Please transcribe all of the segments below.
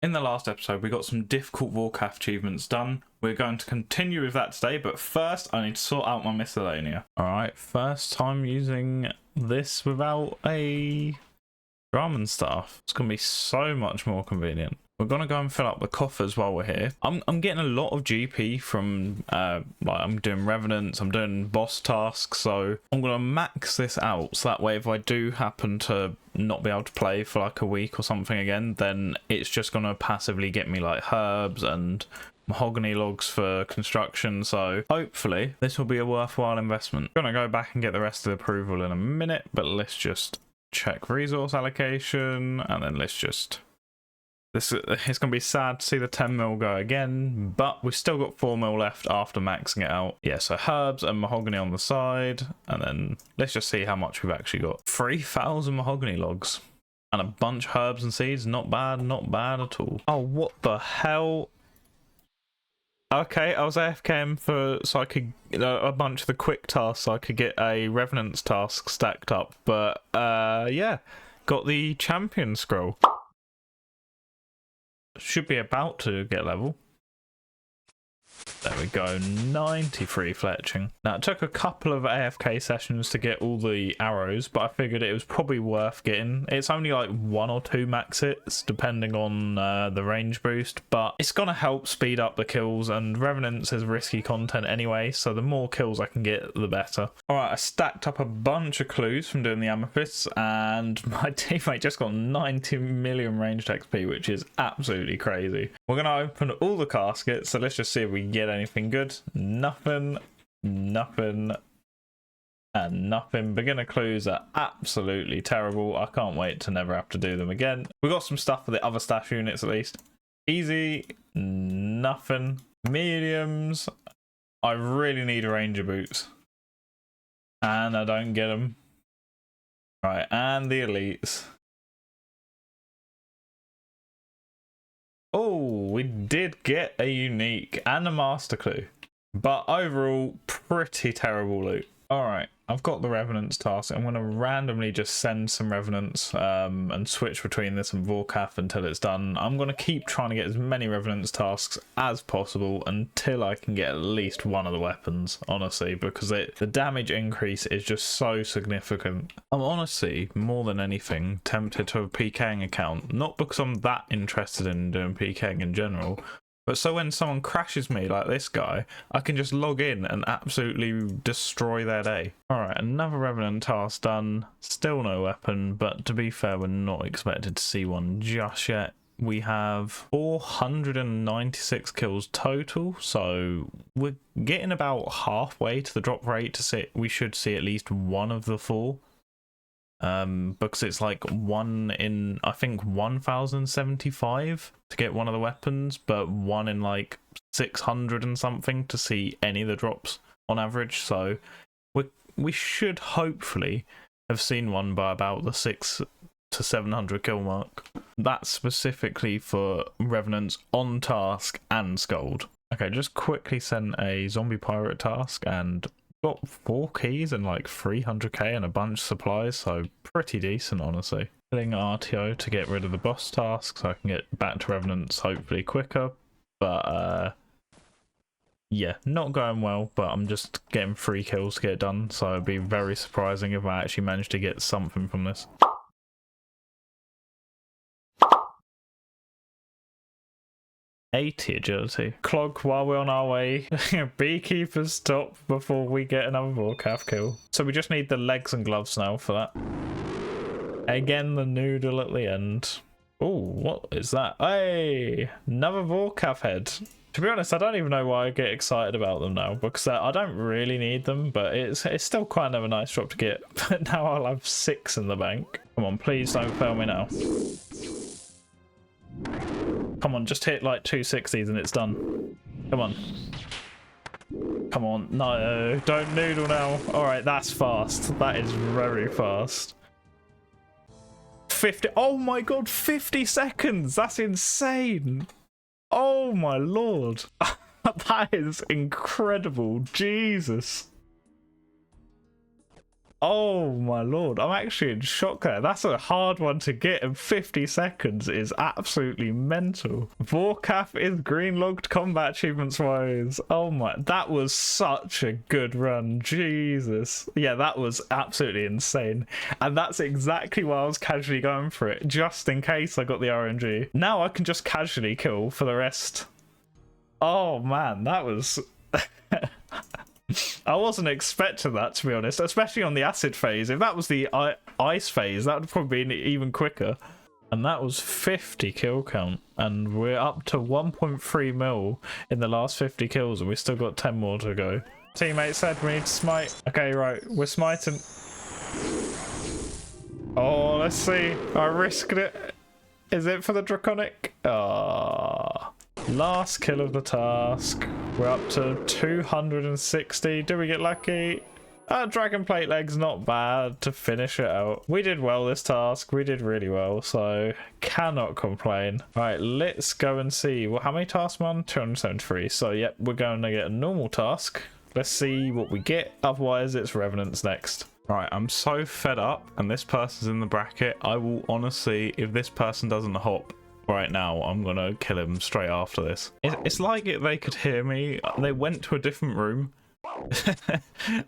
In the last episode, we got some difficult Vorkath achievements done. We're going to continue with that today, but first I need to sort out my miscellanea. Alright, first time using this without a drum and stuff. It's going to be so much more convenient. We're going to go and fill up the coffers while we're here. I'm getting a lot of GP from, like I'm doing revenants, I'm doing boss tasks, so I'm going to max this out, so that way if I do happen to not be able to play for like a week or something again, then it's just going to passively get me like herbs and mahogany logs for construction, so hopefully this will be a worthwhile investment. I'm going to go back and get the rest of the approval in a minute, but let's just check resource allocation, and then let's just... It's going to be sad to see the 10 mil go again, but we've still got 4 mil left after maxing it out. Yeah, so herbs and mahogany on the side, and then let's just see how much we've actually got. 3,000 mahogany logs and a bunch of herbs and seeds. Not bad at all. Oh, what the hell? Okay, I was AFKing so I could a bunch of the quick tasks, so I could get a Revenant's task stacked up, but yeah, got the champion scroll. Should be about to get level. There we go, 93 fletching. Now, it took a couple of AFK sessions to get all the arrows, but I figured it was probably worth getting. It's only like 1 or 2 max hits, depending on the range boost, but it's going to help speed up the kills, and Revenants is risky content anyway, so the more kills I can get, the better. Alright, I stacked up a bunch of clues from doing the amethysts, and my teammate just got 90 million ranged XP, which is absolutely crazy. We're going to open all the caskets, so let's just see if we can get anything good. Nothing, and nothing. Beginner clues are absolutely terrible. I can't wait to never have to do them again. We got some stuff for the other stash units at least. Easy, nothing. Mediums, I really need a ranger boots, and I don't get them. Right, and the elites. Oh, we did get a unique and a master clue, but overall pretty terrible loot. Alright, I've got the Revenants task. I'm going to randomly just send some Revenants and switch between this and Vorkath until it's done. I'm going to keep trying to get as many Revenants tasks as possible until I can get at least one of the weapons, honestly, because the damage increase is just so significant. I'm honestly, more than anything, tempted to have a PKing account, not because I'm that interested in doing PKing in general, but so when someone crashes me like this guy, I can just log in and absolutely destroy their day. Alright, another Revenant task done. Still no weapon, but to be fair, we're not expected to see one just yet. We have 496 kills total, so we're getting about halfway to the drop rate to see we should see at least one of the 4. Because it's like 1 in, I think, 1075 to get one of the weapons, but 1 in like 600 and something to see any of the drops on average. So we should hopefully have seen one by about the 600 to 700 kill mark. That's specifically for Revenants on task and Scold. Okay, just quickly send a zombie pirate task and got 4 keys and like 300k and a bunch of supplies, so pretty decent, honestly. Killing RTO to get rid of the boss task so I can get back to Revenants hopefully quicker, but yeah, not going well, but I'm just getting 3 kills to get it done, so it'd be very surprising if I actually managed to get something from this. 80 agility. Clog while we're on our way. Beekeepers stop before we get another Vorkath kill. So we just need the legs and gloves now for that. Again, the noodle at the end. Oh, what is that? Hey, another Vorkath head. To be honest, I don't even know why I get excited about them now, because I don't really need them, but it's still kind of a nice drop to get. But now I'll have 6 in the bank. Come on, please don't fail me now. Come on, just hit like 260s and it's done. Come on. Come on. No, don't noodle now. Alright, that's fast. That is very fast. 50. Oh my god, 50 seconds. That's insane. Oh my lord. That is incredible. Jesus. Oh my lord, I'm actually in shock there. That's a hard one to get, and 50 seconds is absolutely mental. Vorkath is green logged combat achievements wise. Oh my, that was such a good run. Jesus. Yeah, that was absolutely insane. And that's exactly why I was casually going for it, just in case I got the RNG. Now I can just casually kill for the rest. Oh man, that was... I wasn't expecting that, to be honest, especially on the acid phase. If that was the ice phase, that would probably be even quicker. And that was 50 kill count, and we're up to 1.3 mil in the last 50 kills, and we still got 10 more to go. Teammate said we need to smite. Okay, right, we're smiting. Oh, let's see. I risked it. Is it for the draconic? Ah. Last kill of the task. We're up to 260. Do we get lucky? Dragon plate leg's not bad to finish it out. We did well this task. We did really well, so cannot complain. Right, let's go and see. Well, how many tasks, man? 273. So, yep, we're going to get a normal task. Let's see what we get. Otherwise, it's Revenants next. Right, I'm so fed up, and this person's in the bracket. I will honestly, if this person doesn't hop right now, I'm gonna kill him straight after this. It's like they could hear me. They went to a different room.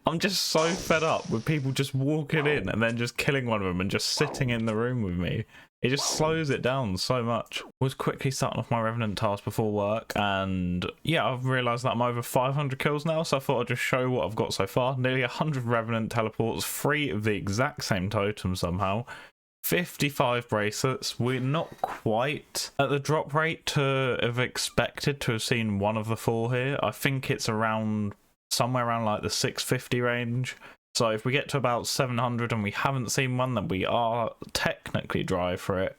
I'm just so fed up with people just walking in and then just killing one of them and just sitting in the room with me. It just slows it down so much. Was quickly starting off my Revenant task before work, and yeah, I've realised that I'm over 500 kills now, so I thought I'd just show what I've got so far. Nearly 100 Revenant teleports, 3 of the exact same totem somehow. 55 bracelets. We're not quite at the drop rate to have expected to have seen one of the 4 here. I think it's around somewhere around like the 650 range. So if we get to about 700 and we haven't seen one, then we are technically dry for it.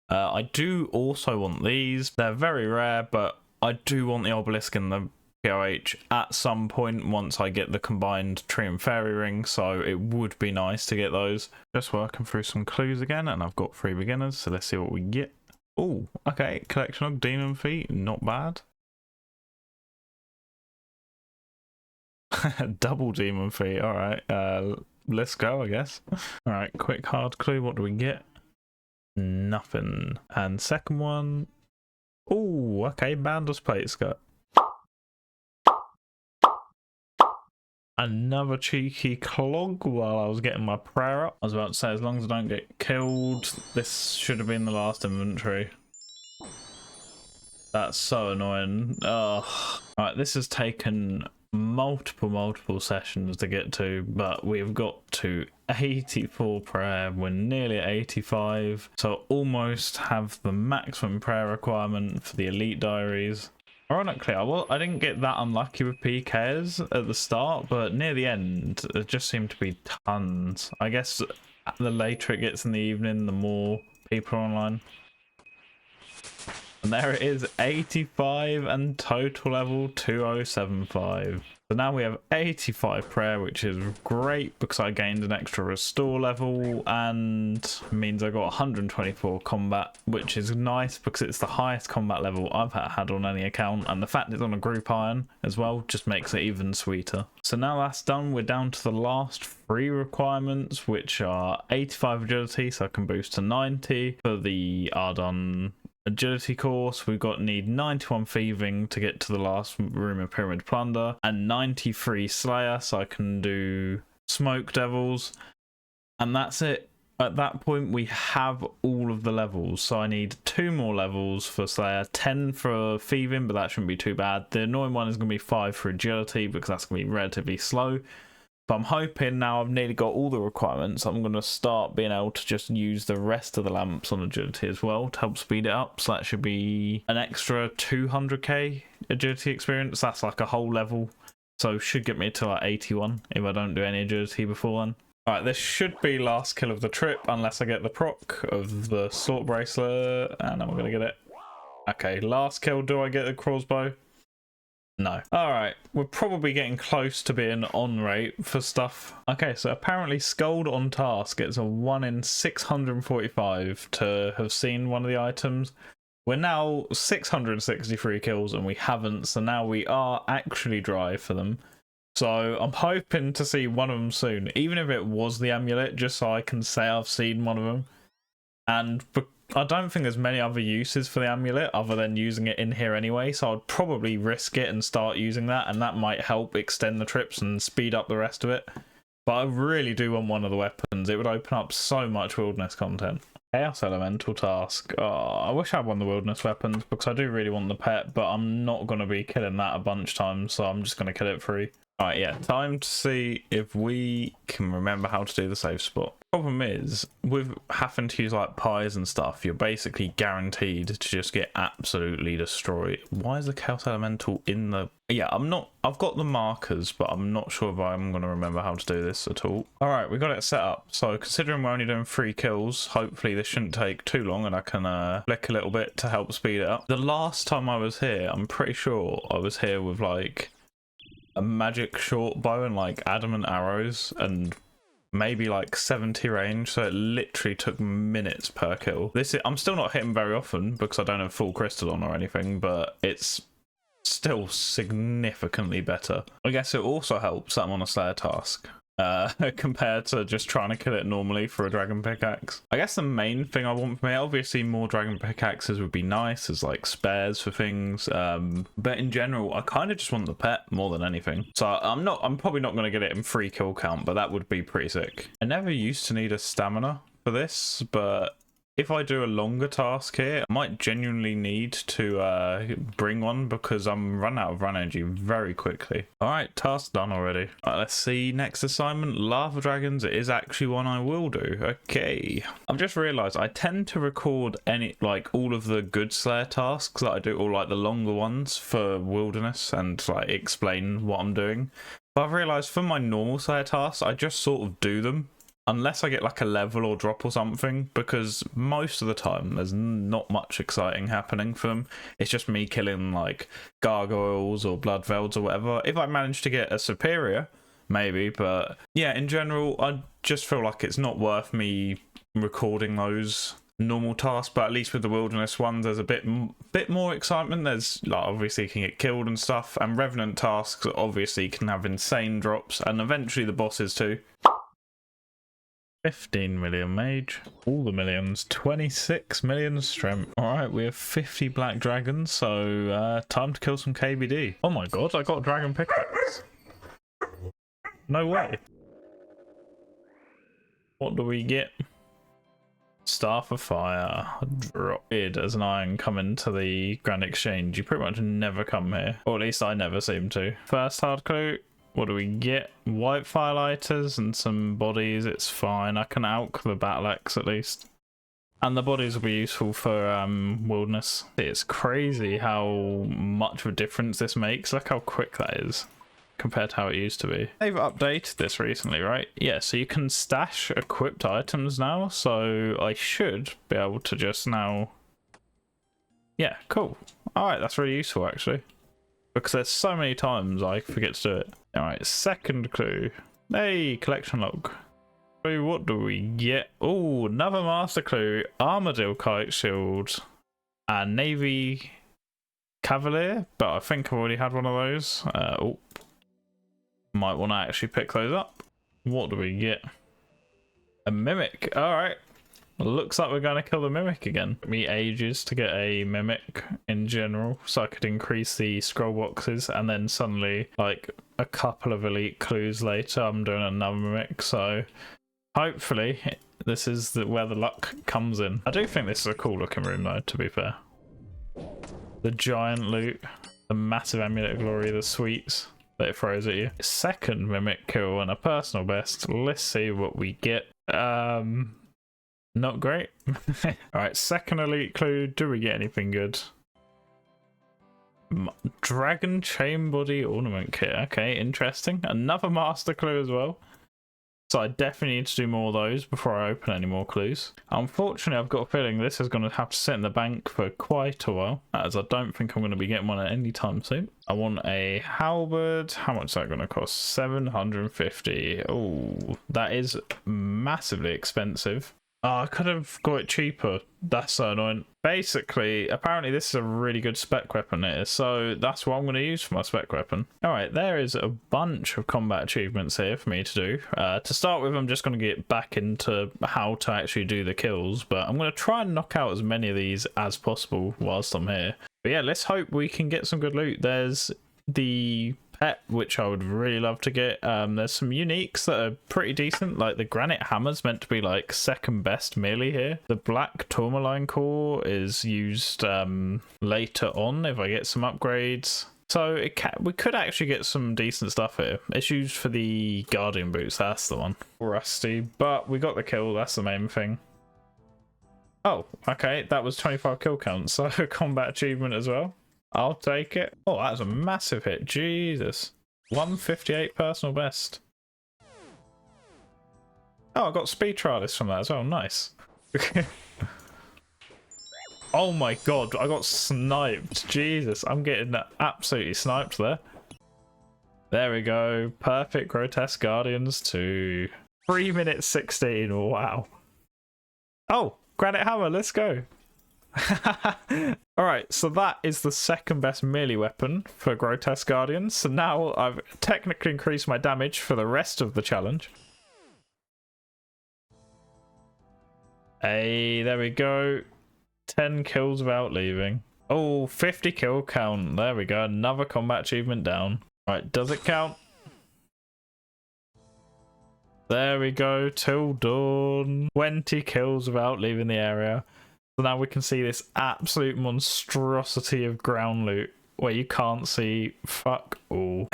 I do also want these. They're very rare, but I do want the obelisk and the POH at some point once I get the combined tree and fairy ring, so it would be nice to get those. Just working through some clues again, and I've got 3 beginners, so let's see what we get. Oh, okay, collection of demon feet, not bad. Double demon feet, alright, let's go, I guess. Alright, quick hard clue, what do we get? Nothing. And second one, oh, okay, Bandos plate skirt. Another cheeky clog while I was getting my prayer up. I was about to say, as long as I don't get killed, this should have been the last inventory. That's so annoying. Ugh. Alright, this has taken multiple sessions to get to, but we've got to 84 prayer. We're nearly at 85, so almost have the maximum prayer requirement for the elite diaries. Ironically, I didn't get that unlucky with PKs at the start, but near the end, there just seemed to be tons. I guess the later it gets in the evening, the more people are online. And there it is, 85 and total level 2075. So now we have 85 prayer, which is great because I gained an extra restore level and means I got 124 combat, which is nice because it's the highest combat level I've had on any account, and the fact it's on a group iron as well just makes it even sweeter. So now that's done, we're down to the last 3 requirements, which are 85 agility, so I can boost to 90 for the Ardon agility course. We've got need 91 thieving to get to the last room of pyramid plunder, and 93 slayer, so I can do smoke devils, and that's it. At that point we have all of the levels, so I need 2 more levels for slayer, 10 for thieving, but that shouldn't be too bad. The annoying one is going to be 5 for agility because that's going to be relatively slow. But I'm hoping now I've nearly got all the requirements, I'm going to start being able to just use the rest of the lamps on agility as well to help speed it up. So that should be an extra 200k agility experience. That's like a whole level. So should get me to like 81 if I don't do any agility before then. Alright, this should be last kill of the trip unless I get the proc of the sword bracelet, and then we're going to get it. Okay, last kill. Do I get the crossbow? No. Alright, we're probably getting close to being on rate for stuff. Okay, so apparently Scold on task gets a 1 in 645 to have seen one of the items. We're now 663 kills and we haven't, so now we are actually dry for them. So I'm hoping to see one of them soon, even if it was the amulet, just so I can say I've seen one of them. And I don't think there's many other uses for the amulet other than using it in here anyway, so I'd probably risk it and start using that, and that might help extend the trips and speed up the rest of it. But I really do want one of the weapons. It would open up so much wilderness content. Chaos Elemental task. Oh, I wish I had one of the wilderness weapons because I do really want the pet, but I'm not going to be killing that a bunch of times, so I'm just going to kill it free. Alright, yeah, time to see if we can remember how to do the safe spot. Problem is, with having to use like pies and stuff, you're basically guaranteed to just get absolutely destroyed. Why is the Chaos Elemental in the... Yeah, I've got the markers, but I'm not sure if I'm going to remember how to do this at all. Alright, we got it set up. So considering we're only doing 3 kills, hopefully this shouldn't take too long and I can flick a little bit to help speed it up. The last time I was here, I'm pretty sure I was here with like a magic short bow and like adamant arrows and maybe like 70 range, so it literally took minutes per kill. I'm still not hitting very often because I don't have full crystal on or anything, but it's still significantly better. I guess it also helps that I'm on a Slayer task compared to just trying to kill it normally for a dragon pickaxe. I guess the main thing I want from it, obviously more dragon pickaxes would be nice as like spares for things, but in general I kind of just want the pet more than anything. So I'm probably not going to get it in 3 kill count, but that would be pretty sick. I never used to need a stamina for this, but if I do a longer task here, I might genuinely need to bring one because I'm running out of run energy very quickly. Alright, task done already. Alright, let's see. Next assignment, Lava Dragons. It is actually one I will do. Okay. I've just realised I tend to record all of the good Slayer tasks that I do, or like the longer ones for Wilderness and like explain what I'm doing. But I've realised for my normal Slayer tasks, I just sort of do them. Unless I get like a level or drop or something, because most of the time there's not much exciting happening for them. It's just me killing like gargoyles or blood velds or whatever. If I manage to get a superior, maybe, but yeah, in general, I just feel like it's not worth me recording those normal tasks. But at least with the wilderness ones, there's a bit more excitement. There's like obviously you can get killed and stuff, and revenant tasks obviously can have insane drops, and eventually the bosses too. 15 million mage, all the millions, 26 million strength. Alright, we have 50 black dragons, so time to kill some KBD. Oh my god, I got a dragon pickaxe. No way. What do we get? Staff of Fire. Dropped as an iron coming to the Grand Exchange. You pretty much never come here, or at least I never seem to. First hard clue. What do we get? White firelighters and some bodies. It's fine. I can alch the battle axe at least. And the bodies will be useful for wilderness. It's crazy how much of a difference this makes. Look how quick that is compared to how it used to be. They've updated this recently, right? Yeah, so you can stash equipped items now. So I should be able to just now... Yeah, cool. Alright, that's really useful actually. Because there's so many times I forget to do it. Alright, second clue. Hey, collection log. So what do we get? Oh, another master clue. Armadillo kite shield. And Navy Cavalier. But I think I've already had one of those. Might want to actually pick those up. What do we get? A mimic. Alright. Looks like we're going to kill the mimic again. Took me ages to get a mimic in general, so I could increase the scroll boxes, and then suddenly, like a couple of elite clues later, I'm doing another mimic. So hopefully this is where the luck comes in. I do think this is a cool looking room though, to be fair. The giant loot, the massive amulet of glory, the sweets that it throws at you. Second mimic kill and a personal best. Let's see what we get. Not great. Alright, second elite clue. Do we get anything good? Dragon chain body ornament kit. Okay, interesting. Another master clue as well. So I definitely need to do more of those before I open any more clues. Unfortunately, I've got a feeling this is going to have to sit in the bank for quite a while, as I don't think I'm going to be getting one at any time soon. I want a halberd. How much is that going to cost? 750. Oh, that is massively expensive. Oh, I could have got it cheaper. That's so annoying. Basically, apparently this is a really good spec weapon here, so that's what I'm going to use for my spec weapon. Alright, there is a bunch of combat achievements here for me to do. To start with, I'm just going to get back into how to actually do the kills, but I'm going to try and knock out as many of these as possible whilst I'm here. But yeah, let's hope we can get some good loot. There's the pet, which I would really love to get. There's some uniques that are pretty decent, like the granite hammer's meant to be like second best melee here. The black tourmaline core is used later on if I get some upgrades. So we could actually get some decent stuff here. It's used for the guardian boots, that's the one. Rusty, but we got the kill, that's the main thing. Oh, okay, that was 25 kill count, so combat achievement as well. I'll take it. Oh, that was a massive hit. Jesus. 158 personal best. Oh, I got speed trialist from that as well. Nice. Oh my god, I got sniped. Jesus, I'm getting absolutely sniped there. There we go. Perfect grotesque guardians to 3 minutes 16. Wow. Oh, granite hammer. Let's go. Alright, so that is the second best melee weapon for Grotesque Guardians. So now I've technically increased my damage for the rest of the challenge. Hey, there we go. 10 kills without leaving. Oh, 50 kill count. There we go. Another combat achievement down. Alright, does it count? There we go. Till dawn. 20 kills without leaving the area. So now we can see this absolute monstrosity of ground loot where you can't see fuck all.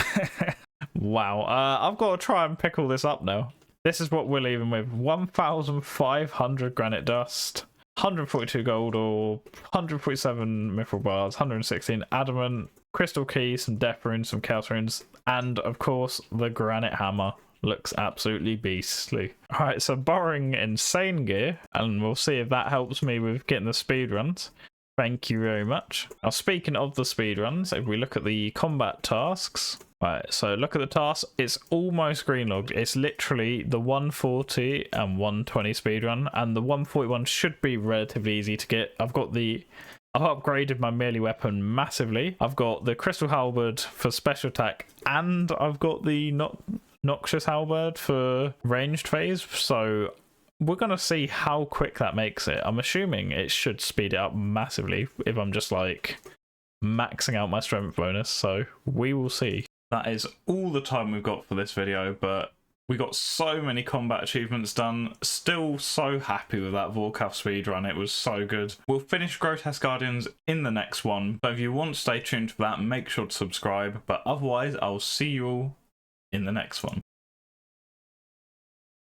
Wow, I've got to try and pick all this up now. This is what we're leaving with. 1,500 granite dust, 142 gold ore, 147 mithril bars, 116 adamant, crystal keys, some death runes, some chaos runes, and of course the granite hammer. Looks absolutely beastly. Alright, so borrowing insane gear, and we'll see if that helps me with getting the speed runs. Thank you very much. Now, speaking of the speed runs, if we look at the combat tasks, right, so look at the tasks, it's almost green logged. It's literally the 140 and 120 speed run, and the 141 should be relatively easy to get. I've upgraded my melee weapon massively. I've got the crystal halberd for special attack, and I've got the noxious halberd for ranged phase, so we're gonna see how quick that makes it. I'm assuming it should speed it up massively if I'm just like maxing out my strength bonus, so we will see. That is all the time we've got for this video, but we got so many combat achievements done. Still so happy with that Vorkath speedrun. It was so good. We'll finish Grotesque Guardians in the next one, but if you want to stay tuned for that, make sure to subscribe. But otherwise, I'll see you all in the next one.